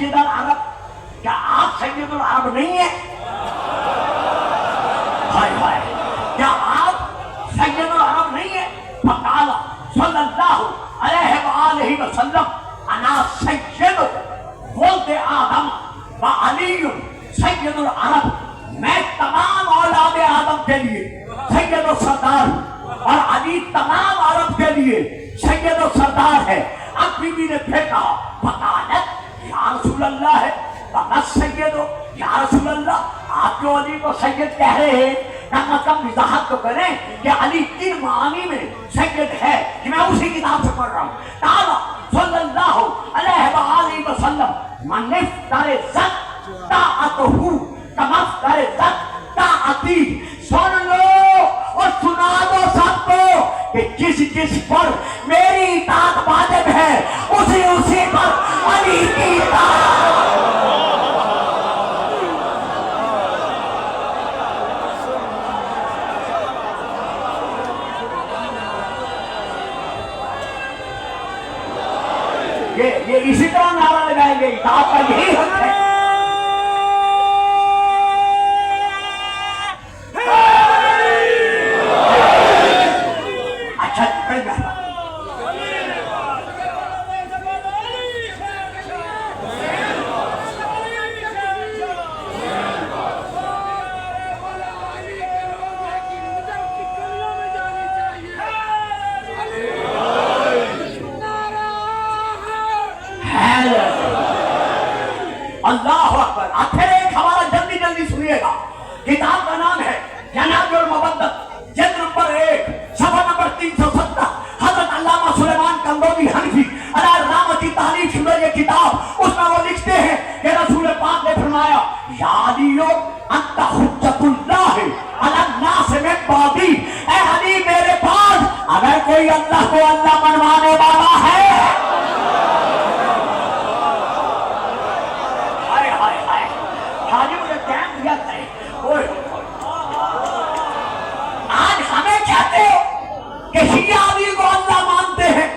سید العرب، کیا آپ سید العرب نہیں ہیں؟ ہائے ہائے، کیا آپ سید العرب نہیں ہیں؟ فقال صلی اللہ علیہ وآلہ وسلم انا سید ولد آدم و علی سید العرب، میں تمام اولاد آدم کے لیے سید و سردار، اور علی تمام عرب کے لیے سید و سردار ہے۔ اب بی بی نے پھر کہا فقالت یا رسول اللہ ہے فقط سید ہو، یا رسول اللہ آپ جو علی کو سید کہہ رہے ہیں کم از کم وضاحت تو کریں کہ علی کن معانی میں سید ہے، کہ میں اسی کتاب سے پڑھ رہا ہوں۔ تعالیٰ صلی اللہ علیہ وآلہ وسلم من افتر زد طاعتہ کما افتر زد طاعتی، سن لو اور سنا دو سب کو کہ جس جس پر میری اطاعت واجب ہے اسی پر علی کی اطاعت۔ یہ اسی طرح نعرہ لگائیں گے، اطاعت کا یہی حق ہے۔ اچھا اللہ اکبر۔ پھر ایک حوالہ جلدی جلدی سنیے گا، کتاب کا نام ہے جناب المبدت، جلد نمبر 1 صفحہ نمبر 317۔ حضرت علامہ سلیمان کندوری حنفی علیہ الرحمہ کی تحریف شدہ یہ کتاب، اس میں وہ لکھتے ہیں کہ رسول پاک نے فرمایا یا علیو انت حجت اللہ علی الناس من بعدی، اے علی میرے پاس اگر کوئی اللہ کو اللہ منوانے والا ہے، آج ہمیں کہتے ہو کہ شیعہ علی کو اللہ مانتے ہیں،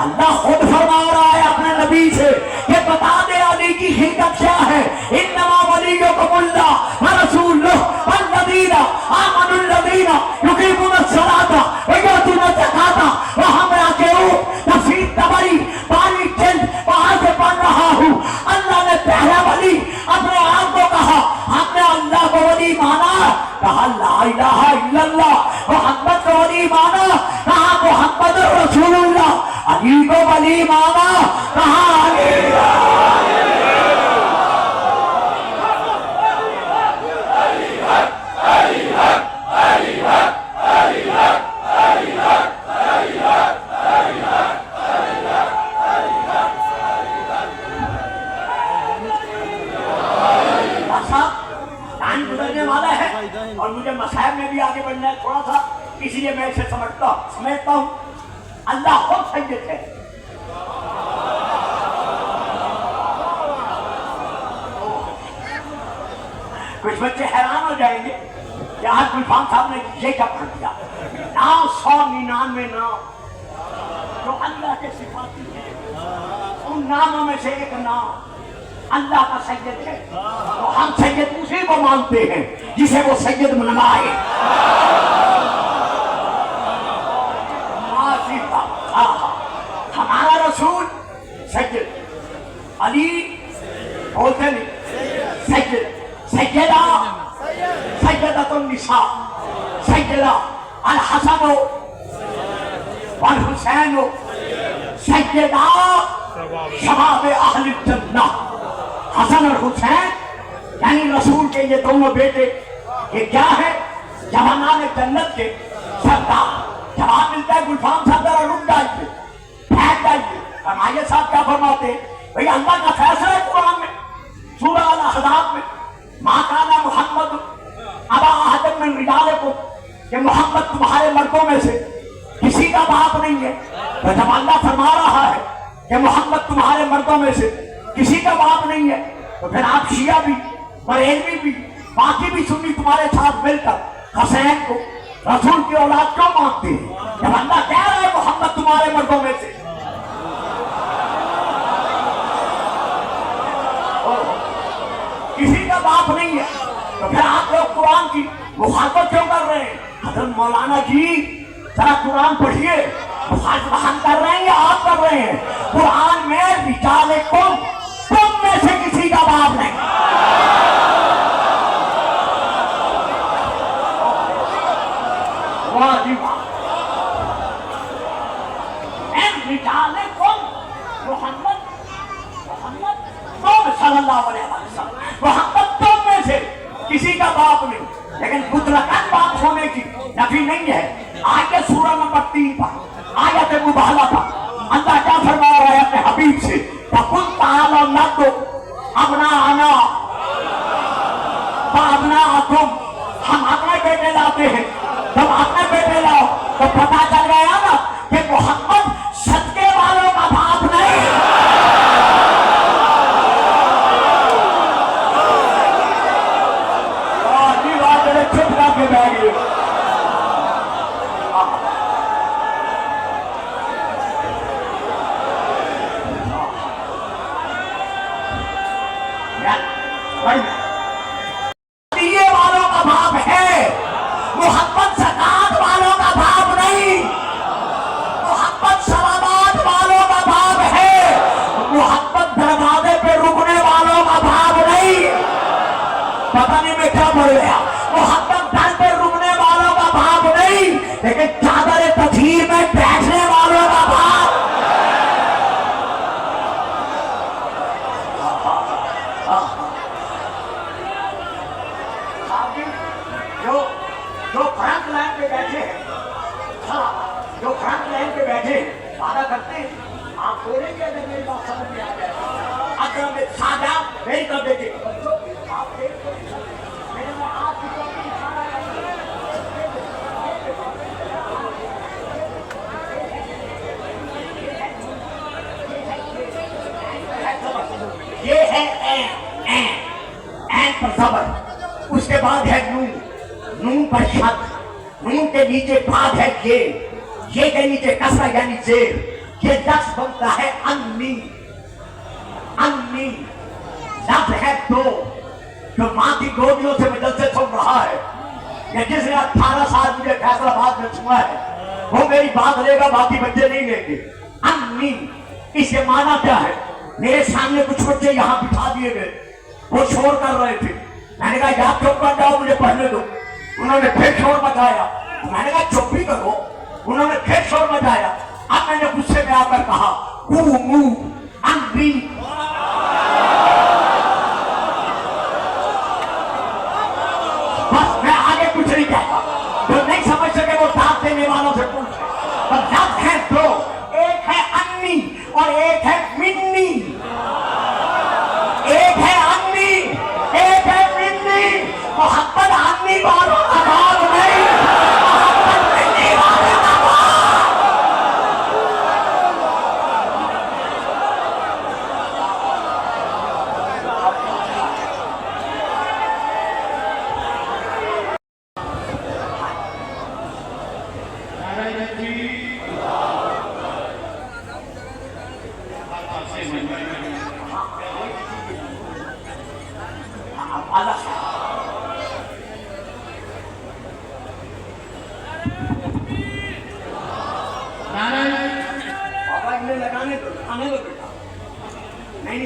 اللہ خود فرما رہا ہے اپنے نبی سے کہ بتا دے علی کی حقیقت کیا ہے۔ انما ولیکم اللہ ورسولہ والذین آمنوا الذین یقیمون الصلاۃ ویؤتون الزکاۃ وہم راکعون۔ تفسیر طبری باری جلد وہاں سے پڑھ رہا ہوں۔ اللہ نے پہلا ولی اپنے آپ کو کہا، ہم نے اللہ کو ولی مانا، کہا لا الہ الا اللہ، محمد کو ولی مانا، کہا محمد رسول اللہ، علی کو ولی مانا، کہا علی۔ اور مجھے مسائل میں بھی آگے بڑھنا ہے تھوڑا سا، اسی لیے میں اسے سمجھتا ہوں اللہ خود سید ہے۔ کچھ بچے حیران ہو جائیں گے کہ آج گلفام صاحب نے یہ کیا پڑھ دیا، 999 نام جو اللہ کے صفاتی ہیں، ان ناموں میں سے ایک نام اللہ کا سید ہے، تو ہم سید اسی کو مانتے ہیں جسے وہ سید منوائے۔ ہمارا رسول سید، علی بولتے نہیں سید، سیدہ سیدۃ النساء، سیدہ الحسن والحسین، سیدہ شباب اہل الجنہ۔ حسن اور حسین یعنی رسول کے یہ دونوں بیٹے، یہ کیا ہے؟ جوانان جنت کے سردار۔ جواب ملتا ہے گلفام صاحب ذرا رک جائیے، پھینک جائیے۔ فرمائیے صاحب کیا فرماتے ہیں؟ بھئی اللہ کا فیصلہ ہے قرآن میں، سورہ الاحزاب میں، ما کان محمد ابا احد من رجالکم، کہ محمد تمہارے مردوں میں سے کسی کا باپ نہیں ہے۔ تو جب اللہ فرما رہا ہے کہ محمد تمہارے مردوں میں سے کسی کا باپ نہیں ہے، تو پھر آپ شیعہ بھی، بریلوی بھی، باقی بھی سنی تمہارے ساتھ مل کر حسین کو رسول کی اولاد کیوں مانتے ہیں؟ جب اللہ کہہ رہا ہے محمد تمہارے مردوں میں سے۔ बाप नहीं है, तो फिर आप लोग कुरान की मुखालफत क्यों कर रहे हैं? हजरत मौलाना जी जरा कुरान पढ़िए, मुखालफत हम कर रहे हैं या आप कर रहे हैं? कुरान में रिजाले तुम में से किसी का बाप नहीं। वाह जी वाह। रिजाले मोहम्मद सल्लल्लाहु अलैहि वसल्लम, मोहम्मद तुम में से किसी का बाप नहीं, लेकिन मुतलकन बाप होने की नफी नहीं है। आगे सूरह नंबर 3 पर आयत मुबाहला पर अल्लाह क्या फरमा रहा है अपने हबीब से? फकुल ताला नदु अपना आना अपना तुम, हम अपने बेटे लाते हैं, तुम अपने बेटे लाओ, तो पता चल गया ना कि मोहम्मद सदके वालों का बाप नहीं। चुप करके बैठ गए। दिए वालों का बाप है, मोहम्मद ज़कात वालों का बाप नहीं, मोहम्मद सलावत वालों का बाप है, मोहम्मद दरवाजे पे रुकने वालों का बाप नहीं। पता नहीं मैं क्या बोल गया। मोहम्मद घर पे रुकने वालों का बाप नहीं, लेकिन चादर तस्वीर में बैठने वालों का बाप। जो फ्रंट लाइन पे बैठे हैं, जो फ्रंट लाइन पे बैठे हैं, वादा करते हैं आप बोलेंगे अगर मेरी बात समझ में आ जाए। अगर मैं सादा मेरी कर देते आप ये है एन पर ज़बर, उसके बाद है नून पर शद, नून के नीचे बाद है ये के नीचे कसरा यानी जेर, ये लफ्ज़ बनता है अन्नी। लफ्ज़ है दो, जो माँ की गोदियों से मुझे से सुन रहा है, या जिसने 18 साल मुझे फैसलाबाद में छुआ है, वो मेरी बात लेगा, बाकी बच्चे नहीं लेंगे। अन्नी, इसके माना क्या है? मेरे सामने कुछ बच्चे यहाँ बिठा दिए गए, वो शोर कर रहे थे, मैंने कहा यार चुप कर जाओ, मुझे पढ़ने दो। उन्होंने फिर शोर मचाया, मैंने कहा चुप भी करो, उन्होंने फिर शोर मचाया। अब मैंने गुस्से में आकर कहा बस, मैं आगे कुछ नहीं कहता। जो नहीं समझ सके वो दांत देने वालों से पूछे। पर लफ्ज़ है दो, एक है अन्नी और एक है मिन्नी। एक है अन्नी, एक है मिन्नी। मोहम्मद अन्नी वालों का बाप नहीं, मोहम्मद मिन्नी वालों का बाप। पापा इन्हें लगाने दो, आने दो बेटा। नहीं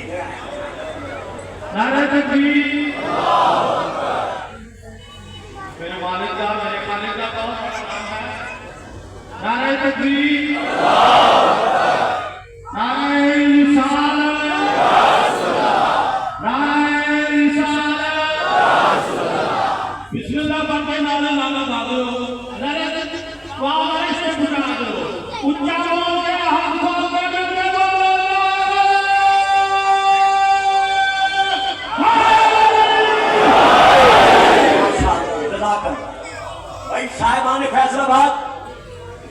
नारे तकबीर। मेरे वालिद का, मेरे खालिद का बहुत बड़ा नाम है। नारे तकबीर, नारे रिसालत, नारे रिसालत। बिस्मिल्लाह पढ़ के नारा लाला दादो, नारे तकबीर वाले से बुला दो, उच्चा बोल के हाथ खोल के डंडे बोलो। भाई साहिबान फैसलाबाद,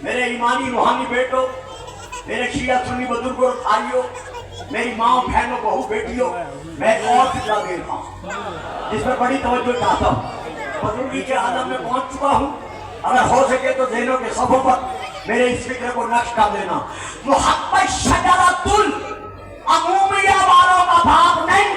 मेरे ईमानी रूहानी बेटों, मेरे शिया सुन्नी बुजुर्गों और भाइयों, मेरी माँ बहनों बहू बेटियों, मैं और सिखला दे रहा हूँ जिस पर बड़ी तवज्जो चाहता हूँ। बुजुर्गी के आलम में पहुंच चुका हूँ, अगर हो सके तो ज़हनों के सफ़ों पर मेरे इस फिक्र को नक्श कर देना। मोहम्मद शजरतुल अमूमिया वालों का बाप नहीं,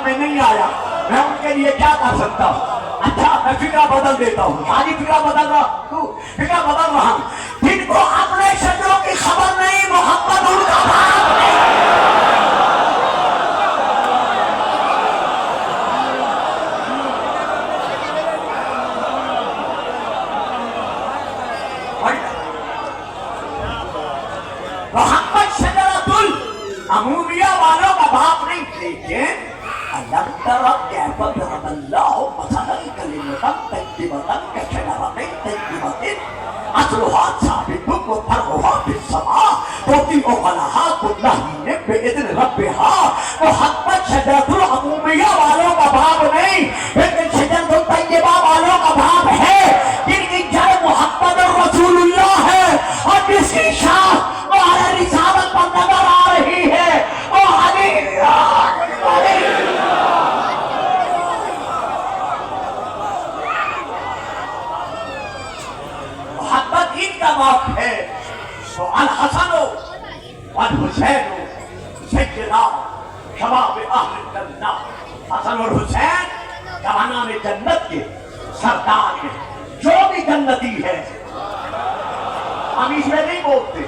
میں نہیں آیا، میں ان کے لیے کیا کر سکتا ہوں؟ اچھا میں فکر بدل دیتا ہوں، آج فکر بدل رہا ہوں، جن کو اپنے شجروں کی خبر نہیں، محمد ان کا باپ نہیں۔ محمد شجرۃ العمومیہ والوں کا باپ نہیں، لیکن ألم تر كيف ضرب الله مثلا كلمة طيبة كشجرة طيبة أصلها ثابت وفرعها في السماء تؤتي أكلها كل حين بإذن ربها۔ محمد شجرۃ العمومیہ والوں کا باپ نہیں، لیکن شجرۃ الطیبہ والوں کا باپ ہے، جن کی جڑ محمد رسول اللہ ہے اور جس کی شاخ ہمارے رسالت پر نظر آ رہی ہے وہ علی۔ محمد ان کا باپ ہے تو الحسن والحسین سیدنا شباب اہل الجنہ، حسن اور حسین جوانان جنت کے سردار ہیں، جو بھی جنتی ہے ہم اس میں نہیں بولتے،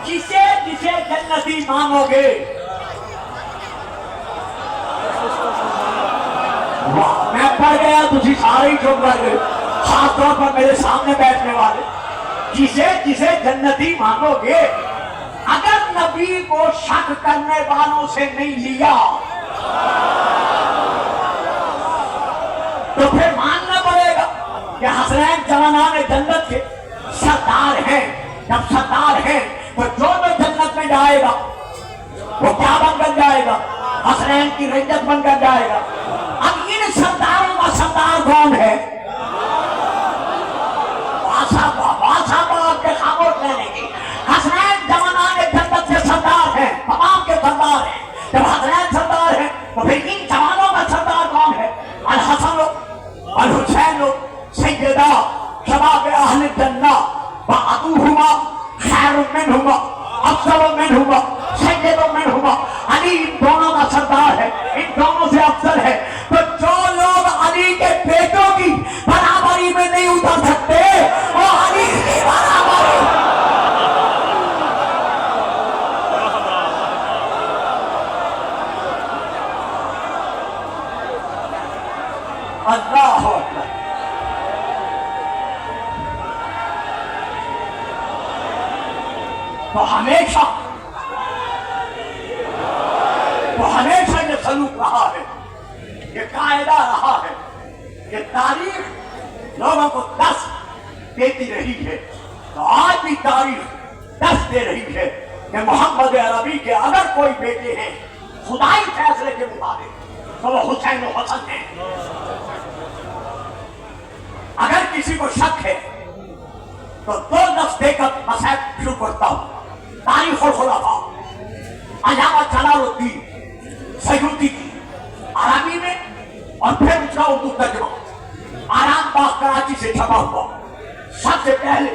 جسے جسے جنتی مانو گے، میں پڑھ گیا تجھے سارے ہی چپ رہے، خاص طور پر میرے سامنے بیٹھنے والے، جسے جسے جنتی مانو گے، اگر نبی کو شک کرنے والوں سے نہیں لیا تو پھر ماننا پڑے گا کہ حسنین جوانان جنت کے سردار ہیں۔ جب سردار ہیں تو جو جنت میں جائے گا وہ کیا بن کر جائے گا؟ حسنین کی رنجت بن کر جائے گا۔ اب ان سرداروں کا سردار کون ہے؟ آپ کے خاموش رہنے کی، حسنین جوانان جنت کے سردار ہیں، تمام کے سردار ہیں۔ جب حسنین سردار ہیں تو پھر ان جوانوں کا سردار کون ہے؟ الحسن والحسین سیدہ شباب اہل الجنہ وابوہما خیر منہما افضل منہما سید منہما، علی ان دونوں کا سردار ہے، ان دونوں سے افضل ہے۔ تو جو لوگ علی کے بیٹوں کی برابری میں نہیں اتر سکتے وہ علی کی برابری۔ اللہ اکبر۔ تو ہمیشہ یہ سلوک رہا ہے، یہ قاعدہ رہا ہے، یہ تاریخ لوگوں کو دس دیتی رہی ہے، تو آج بھی تاریخ دس دے رہی ہے کہ محمد عربی کے اگر کوئی بیٹے ہیں خدائی فیصلے کے مطابق تو وہ حسین و حسن ہیں۔ اگر کسی کو شک ہے تو دو لفظ دے کر مسائل شروع کرتا ہوں۔ تاریخ الخلفاء علامہ جلال الدین سیوطی کی عربی میں، اور پھر اس کا اردو ترجمہ آرام باغ کراچی سے چھپا ہوا۔ سب سے پہلے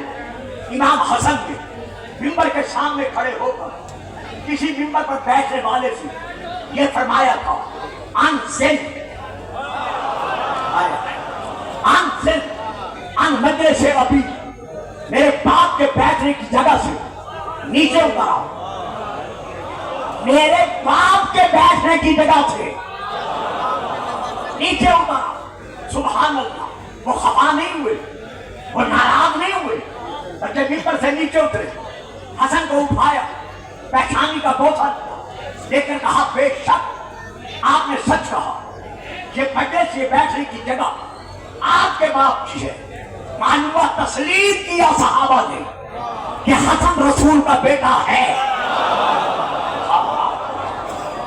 امام حسن نے ممبر کے سامنے کھڑے ہو کر کسی ممبر پر بیٹھنے والے سے یہ فرمایا تھا، انزل ان مجلس ابی، میرے باپ کے بیٹھنے کی جگہ سے نیچے اتر آؤ، میرے باپ کے بیٹھنے کی جگہ سے نیچے اتر آؤ۔ سبحان اللہ، وہ خفا نہیں ہوئے، وہ ناراض نہیں ہوئے، جب ممبر سے نیچے اترے حسن کو اٹھایا، پہچانی کا بوسہ لیکن کہا بے شک آپ نے سچ کہا، یہ مجلس یہ بیٹھنے کی جگہ آپ کے باپ کی ہے۔ معلومہ تسلیم کیا صحابہ نے کہ حسن رسول کا بیٹا ہے۔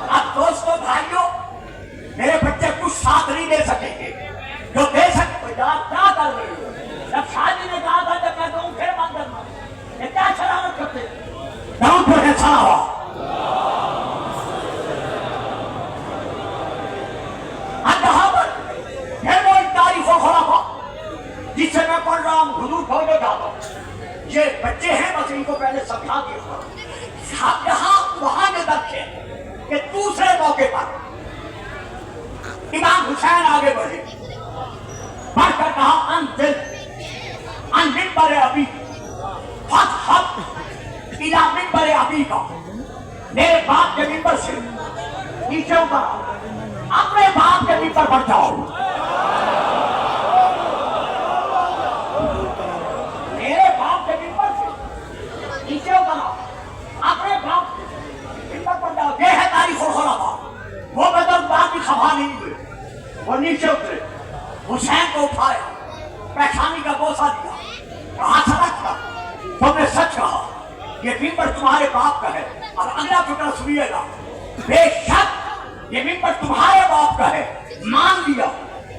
اب دوستو بھائیوں، میرے بچے کچھ ساتھ نہیں دے سکیں گے، جو دے سکتے کیا کر رہے ہو؟ جب شادی نے کہا تھا جب میں دوں پھر بند کرنا، یہ کیا شرارت کرتے داؤں پر ہے سنا ہوا۔ اب یہاں پر پھر وہ ایک تاریخ و خلافہ جس سے میں پڑھ رہا ہوں، حضور پڑھنے جاتا ہوں، یہ بچے ہیں بس ان کو پہلے سمجھا دیا۔ یہاں وہاں یہ درج ہے کہ دوسرے موقع پر इमाम हुसैन आगे बढ़े, बढ़कर कहा अंतिल अन मिंबर अबी फत इला मिंबर अबी का, मेरे बाप के मिंबर से नीचे उतर अपने बाप के मिंबर पर जाओ। मेरे बाप के मिंबर से नीचे उतर अपने बाप के मिंबर पर जाओ। ये है तारीख और खुलाफा। वो बदल बाप भी खफा नहीं हुए, वो नीचे उतरे, हुसैन को उठाया, पेशानी का बोसा दिया, कहा सड़क का तुमने सच कहा, ये मिंबर तुम्हारे बाप का है। और अगला टुकड़ा सुनिएगा, बेशक ये मिंबर तुम्हारे बाप का है, मान लिया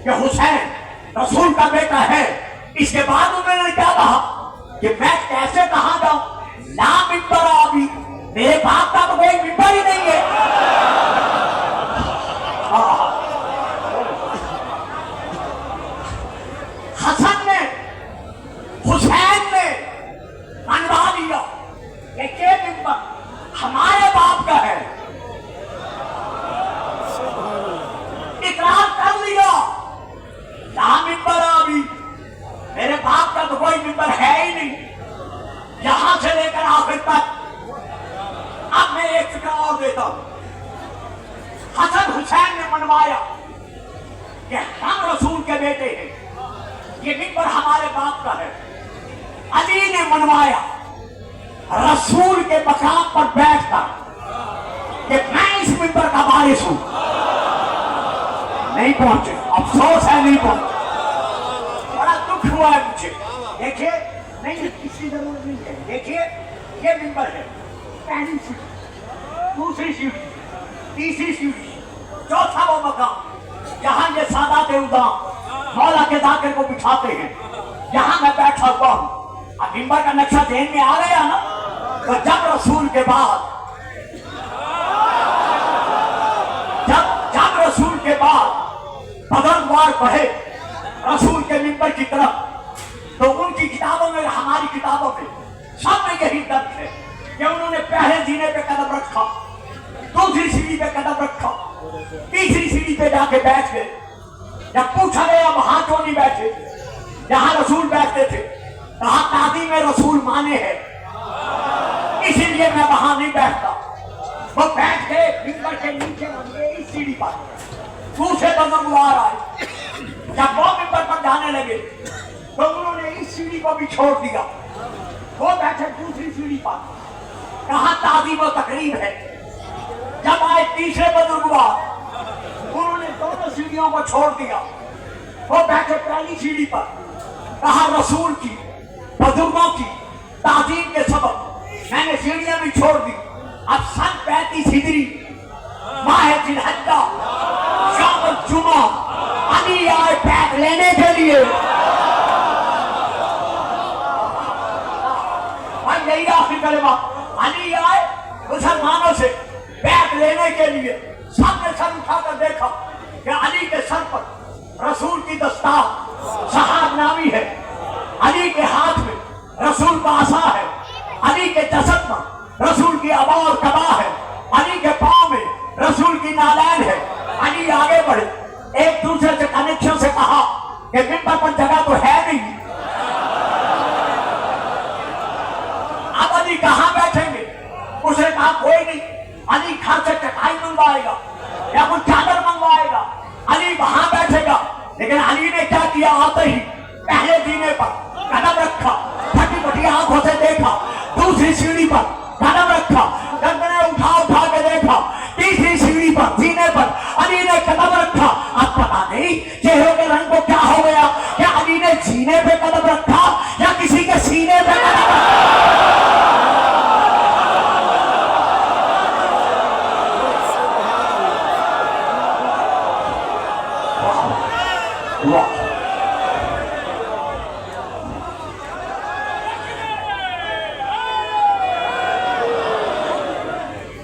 कि हुसैन रसूल का बेटा है। इसके बाद उन्होंने क्या कहा कि मैं कैसे कहां जाऊं, ना मिंबर अभी, मेरे बाप का तो कोई मिंबर ही नहीं है। हसन ने हुसैन ने मनवा लिया कि ये मिंबर हमारे बाप का है, इकरार कर लिया, ना मिंबर अभी, मेरे बाप का तो कोई मिंबर है ही नहीं, यहां से लेकर आखिर तक। अब मैं एक फिक्र और देता हूं, हसन हुसैन ने मनवाया कि हम रसूल के बेटे हैं, ये मिंबर हमारे बाप का है। अली ने मनवाया रसूल के मकाम पर बैठकर कि मैं इस मिंबर का वारिस हूं। नहीं पहुंचे, अफसोस है नहीं पहुंचे, बड़ा दुख हुआ है मुझे। देखिए, नहीं इसकी जरूरत नहीं है। देखिए, ये मिंबर है, पहली सीढ़ी, दूसरी सीढ़ी, तीसरी सीढ़ी, चौथा वो मकाम जहां ये सादात उदाम मौला के जाकिर को बिठाते हैं, यहां मैं बैठा हुआ हूं। अब मिंबर का नक्शा ध्यान में आ गया ना, तो जब रसूल के बाद जब रसूल के बाद बदरवार बढ़े रसूल के मिंबर की तरफ, तो उनकी किताबों में, हमारी किताबों में सब में यही दर्ज है कि उन्होंने पहले जीने पे कदम रखा, दूसरी सीढ़ी पे कदम रखा, तीसरी सीढ़ी पे जाके बैठ गए। जब पूछा गया वहां क्यों नहीं बैठे जहां रसूल बैठते थे, कहा तादी में रसूल माने हैं, इसीलिए मैं वहां नहीं बैठता। वो बैठ गए मिंबर के नीचे इस सीढ़ी पर। दूसरे बुजुर्गवार आए, जब वो मिंबर पर जाने लगे तो उन्होंने इस सीढ़ी को भी छोड़ दिया, वो बैठे दूसरी सीढ़ी पर। कहा तादी वो तकरीब है। जब आए तीसरे बुजुर्गवार, उन्होंने दोनों सीढ़ियों को छोड़ दिया, वो बैठे पहली सीढ़ी पर। कहा रसूल की, बुजुर्गों की ताजीम के सबब मैंने सीढ़ियां भी छोड़ दी। अब सन 35 हिजरी माह जिलहज्जा शाम जुमा अली आए बैग लेने के लिए। यही आखिरी कलमा, अली आए मुसलमानों से बैग लेने के लिए। सबने सर उठाकर देखा कि अली के सर पर रसूल की दस्तार सहाब नामी है, अली के हाथ में रसूल का आसा है, अली के जसद पर रसूल की अबा और कबा है, अली के पांव में रसूल की नालैन है। अली आगे बढ़े, एक दूसरे से कनेक्शन से कहा कि मिंबर पर जगह तो है नहीं, अब अली कहां बैठेंगे? उसने कहा कोई नहीं, अली घर से चटाई मंगवाएगा या कुछ चादर मंगवाएगा, अली वहां बैठेगा। लेकिन अली ने क्या किया, आते ही पहले जीने पर कदम रखा, फटी फटी आंखों से देखा, दूसरी सीढ़ी पर कदम रखा, गर्दनें उठा के देखा, तीसरी सीढ़ी पर जीने पर अली ने कदम रखा। अब पता नहीं चेहरों के रंग को क्या हो गया, क्या अली ने जीने पे कदम रखा या किसी के सीने पे कदम रखा।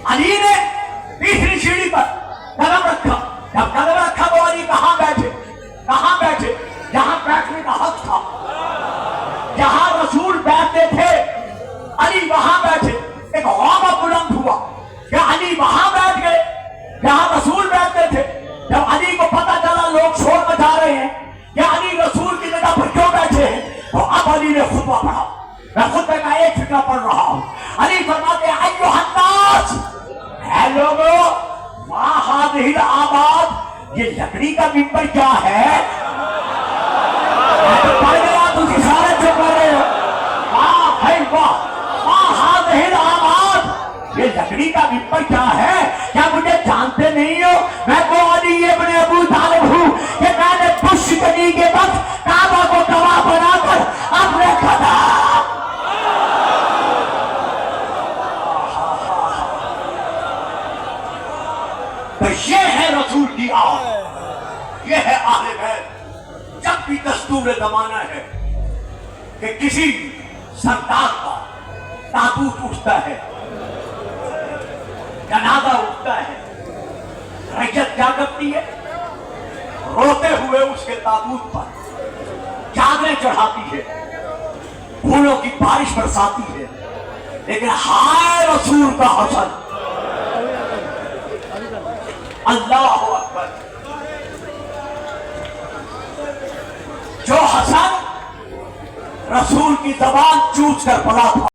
अली ने तीसरी सीढ़ी पर कदम रखा। जब कदम रखा तो अली कहां बैठे? जहां बैठने का हक था, जहां रसूल बैठते थे, अली वहां बैठे। एक हौमा बुलंद हुआ कि अली वहां बैठ गए जहां रसूल बैठते थे। जब अली को पता शोर मचा रहे हैं कि अली रसूल की जगह पर क्यों बैठे हैं, तो अब अली ने खुतबा पढ़ा। मैं खुतबे का एक फिक्रा पढ़ रहा हूं। अली फरमाते हैं अय्युहन्नास, है लोगों, मा हाज़िहिल आबाद, ये लकड़ी का मिंबर क्या है? पढ़ गया तो सारे चुप कर रहे हो। वाह भाई वाह, मा हाज़िहिल आबाद, ये लकड़ी का मिंबर क्या है? क्या मुझे जानते नहीं हो? मैं वो अली इब्न अबू तालिब हूँ कि मैंने पुष्कनी के वक्त काबा को गवाह बनाकर अपने खदा। तो ये है रसूल की आवाज, ये है आले बैत। जब भी दस्तूर जमाना है कि किसी सरदार का ताबूत उठता है, जनाजा उठता है, रैयत क्या करती है? रोते हुए उसके ताबूत पर चादरें चढ़ाती है, फूलों की बारिश बरसाती है, लेकिन हाय रसूल का हसन, अल्लाह अकबर, जो हसन रसूल की जबान चूस कर पड़ा था।